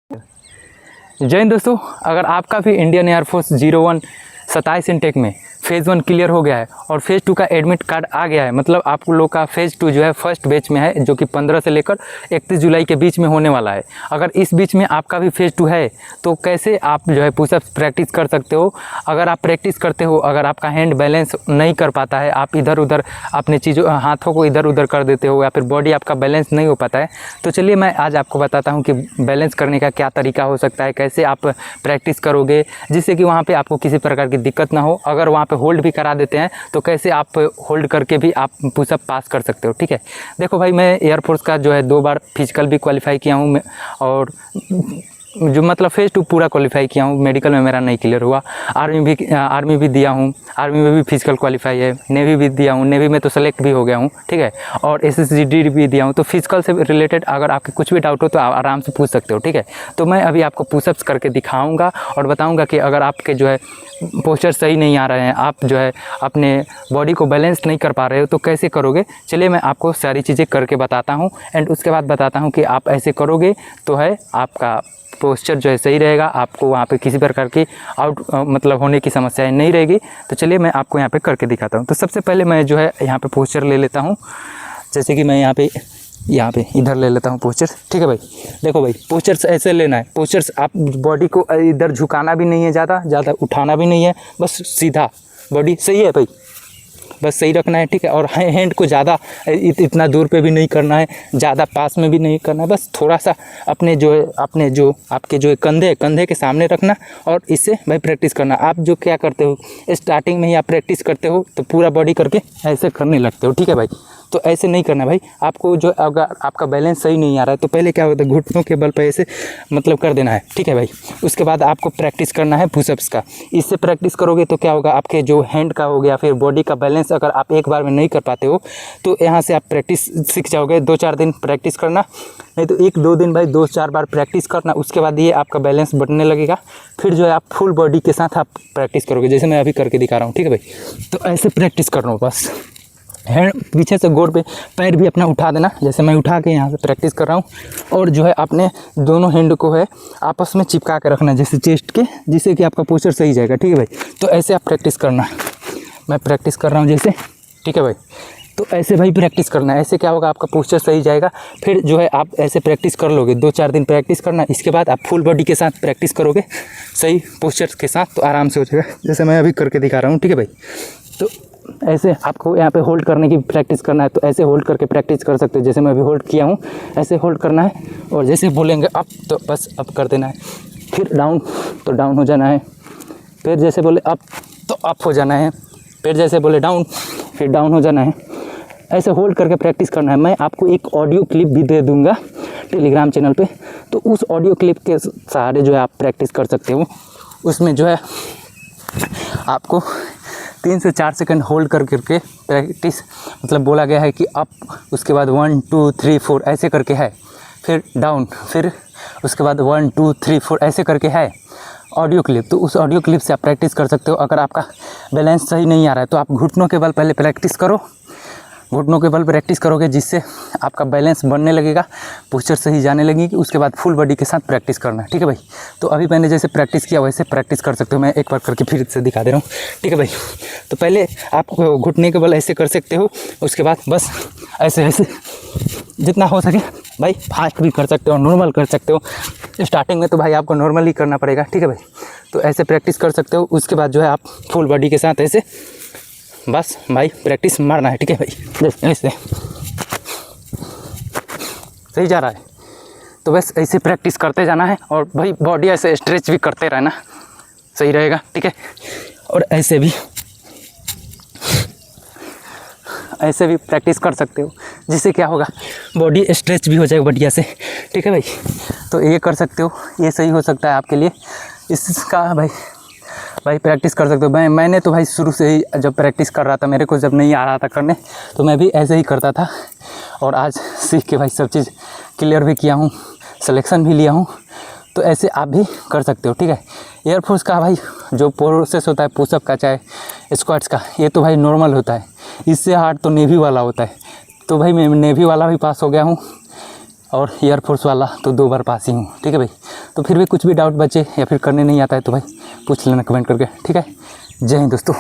जय हिंद दोस्तों, अगर आपका भी इंडियन एयरफोर्स 01 27 इनटेक में फ़ेज़ 1 क्लियर हो गया है और फ़ेज़ 2 का एडमिट कार्ड आ गया है, मतलब आप लोग का फ़ेज़ 2 जो है फर्स्ट बैच में है, जो कि 15 से लेकर 31 जुलाई के बीच में होने वाला है। अगर इस बीच में आपका भी फ़ेज़ 2 है तो कैसे आप जो है पुशअप्स प्रैक्टिस कर सकते हो। अगर आप प्रैक्टिस करते हो, अगर आपका हैंड बैलेंस नहीं कर पाता है, आप इधर उधर अपने चीज़ों हाथों को इधर उधर कर देते हो या फिर बॉडी आपका बैलेंस नहीं हो पाता है, तो चलिए मैं आज आपको बताता हूँ कि बैलेंस करने का क्या तरीका हो सकता है, कैसे आप प्रैक्टिस करोगे जिससे कि वहाँ पे आपको किसी प्रकार की दिक्कत ना हो। अगर वहाँ पे होल्ड भी करा देते हैं तो कैसे आप होल्ड करके भी आप पुशअप पास कर सकते हो। ठीक है, देखो भाई, मैं एयरफोर्स का जो है 2 बार फिजिकल भी क्वालिफाई किया हूँ और जो मतलब फ़ेज़ 2 पूरा क्वालिफाई किया हूँ। मेडिकल में मेरा नहीं क्लियर हुआ। आर्मी भी दिया हूँ, आर्मी में भी फिजिकल क्वालिफाई है। नेवी भी दिया हूँ, नेवी में तो सेलेक्ट भी हो गया हूँ। ठीक है, और SSGD भी दिया हूँ। तो फिजिकल से रिलेटेड अगर आपके कुछ भी डाउट हो तो आप आराम से पूछ सकते हो। ठीक है, तो मैं अभी आपको पुशअप्स करके दिखाऊँगा और बताऊँगा कि अगर आपके जो है पोस्चर सही नहीं आ रहे हैं, आप जो है अपने बॉडी को बैलेंस नहीं कर पा रहे हो तो कैसे करोगे। चलिए मैं आपको सारी चीज़ें करके बताता हूँ एंड उसके बाद बताता हूँ कि आप ऐसे करोगे तो है आपका पोस्चर जो है सही रहेगा, आपको वहाँ पे किसी प्रकार की मतलब होने की समस्याएं नहीं रहेगी। तो चलिए मैं आपको यहाँ पे करके दिखाता हूँ। तो सबसे पहले मैं जो है यहाँ पे पोस्चर ले लेता हूँ, जैसे कि मैं यहाँ पे इधर ले लेता हूँ पोस्चर। ठीक है भाई, देखो भाई, पोस्चर्स ऐसे लेना है। पोस्चर्स आप बॉडी को इधर झुकाना भी नहीं है, ज़्यादा उठाना भी नहीं है, बस सीधा बॉडी सही है भाई, बस सही रखना है। ठीक है, और हैंड को ज़्यादा इतना दूर पे भी नहीं करना है, ज़्यादा पास में भी नहीं करना है, बस थोड़ा सा अपने जो आपके जो कंधे के सामने रखना और इससे भाई प्रैक्टिस करना। आप जो क्या करते हो, स्टार्टिंग में ही आप प्रैक्टिस करते हो तो पूरा बॉडी करके ऐसे करने लगते हो। ठीक है भाई, तो ऐसे नहीं करना भाई। आपको जो अगर आपका बैलेंस सही नहीं आ रहा है तो पहले क्या होता है, घुटनों के बल पर ऐसे मतलब कर देना है। ठीक है भाई, उसके बाद आपको प्रैक्टिस करना है पुशअप्स का। इससे प्रैक्टिस करोगे तो क्या होगा, आपके जो हैंड का हो गया फिर बॉडी का बैलेंस अगर आप एक बार में नहीं कर पाते हो तो यहाँ से आप प्रैक्टिस सीख जाओगे। 2-4 दिन प्रैक्टिस करना, नहीं तो 1-2 दिन भाई 2-4 बार प्रैक्टिस करना, उसके बाद ये आपका बैलेंस बढ़ने लगेगा। फिर जो है आप फुल बॉडी के साथ आप प्रैक्टिस करोगे, जैसे मैं अभी करके दिखा रहा हूँ। ठीक है भाई, तो ऐसे प्रैक्टिस कर रहा हूँ। बस हैंड पीछे से गोड़ पे पैर भी अपना उठा देना, जैसे मैं उठा के यहाँ से प्रैक्टिस कर रहा हूँ। और जो है अपने दोनों हैंड को है आपस में चिपका के रखना जैसे चेस्ट के, जिससे कि आपका पोस्चर सही जाएगा। ठीक है भाई, तो ऐसे आप प्रैक्टिस करना। मैं प्रैक्टिस कर रहा हूँ जैसे। ठीक है भाई, तो ऐसे भाई प्रैक्टिस करना है। ऐसे क्या होगा, आपका पोस्चर सही जाएगा। फिर जो है आप ऐसे प्रैक्टिस कर लोगे, 2-4 दिन प्रैक्टिस करना। इसके बाद आप फुल बॉडी के साथ प्रैक्टिस करोगे सही पोस्चर के साथ, तो आराम से हो जाएगा, जैसे मैं अभी करके दिखा रहा हूँ। ठीक है भाई, तो ऐसे आपको यहाँ पे होल्ड करने की प्रैक्टिस करना है, तो ऐसे होल्ड करके प्रैक्टिस कर सकते हो, जैसे मैं अभी होल्ड किया हूँ ऐसे होल्ड करना है। और जैसे बोलेंगे अप तो बस अप कर देना है, फिर डाउन तो डाउन हो जाना है, फिर जैसे बोले अप तो अप हो जाना है, फिर जैसे बोले डाउन फिर डाउन हो जाना है। ऐसे होल्ड करके प्रैक्टिस करना है। मैं आपको एक ऑडियो क्लिप भी दे दूँगा टेलीग्राम चैनल पर, तो उस ऑडियो क्लिप के सहारे जो है आप प्रैक्टिस कर सकते हो। उसमें जो है आपको 3 से 4 सेकंड होल्ड करके प्रैक्टिस मतलब बोला गया है कि अप, उसके बाद 1 2 3 4 ऐसे करके है, फिर डाउन, फिर उसके बाद 1 2 3 4 ऐसे करके है ऑडियो क्लिप। तो उस ऑडियो क्लिप से आप प्रैक्टिस कर सकते हो। अगर आपका बैलेंस सही नहीं आ रहा है तो आप घुटनों के बल पहले प्रैक्टिस करो, घुटनों के बल प्रैक्टिस करोगे जिससे आपका बैलेंस बनने लगेगा, पोस्चर सही जाने लगेगी। उसके बाद फुल बॉडी के साथ प्रैक्टिस करना है। ठीक है भाई, तो अभी मैंने जैसे प्रैक्टिस किया वैसे प्रैक्टिस कर सकते हो। मैं एक बार करके फिर से दिखा दे रहा हूँ। ठीक है भाई, तो पहले आप घुटने के बल ऐसे कर सकते हो, उसके बाद बस ऐसे जितना हो सके भाई फास्ट भी कर सकते हो, नॉर्मल कर सकते हो। स्टार्टिंग में तो भाई आपको नॉर्मल ही करना पड़ेगा। ठीक है भाई, तो ऐसे प्रैक्टिस कर सकते हो। उसके बाद जो है आप फुल बॉडी के साथ ऐसे बस भाई प्रैक्टिस मारना है। ठीक है भाई, जैसे ऐसे सही जा रहा है तो बस ऐसे प्रैक्टिस करते जाना है और भाई बॉडी ऐसे स्ट्रेच भी करते रहना, सही रहेगा। ठीक है, और ऐसे भी प्रैक्टिस कर सकते हो, जिससे क्या होगा बॉडी स्ट्रेच भी हो जाएगा बढ़िया से। ठीक है भाई, तो ये कर सकते हो, ये सही हो सकता है आपके लिए। इसका भाई प्रैक्टिस कर सकते हो। मैंने तो भाई शुरू से ही जब प्रैक्टिस कर रहा था, मेरे को जब नहीं आ रहा था करने तो मैं भी ऐसे ही करता था, और आज सीख के भाई सब चीज़ क्लियर भी किया हूँ, सिलेक्शन भी लिया हूँ। तो ऐसे आप भी कर सकते हो। ठीक है, एयरफोर्स का भाई जो प्रोसेस होता है पुशअप का चाहे स्क्वाट्स का, ये तो भाई नॉर्मल होता है। इससे हार्ड तो नेवी वाला होता है। तो भाई मैं नेवी वाला भी पास हो गया हूँ, और एयरफोर्स वाला तो 2 बार पास ही हूँ, ठीक है भाई। तो फिर भी कुछ भी डाउट बचे या फिर करने नहीं आता है तो भाई पूछ लेना कमेंट करके, ठीक है। जय हिंद दोस्तों।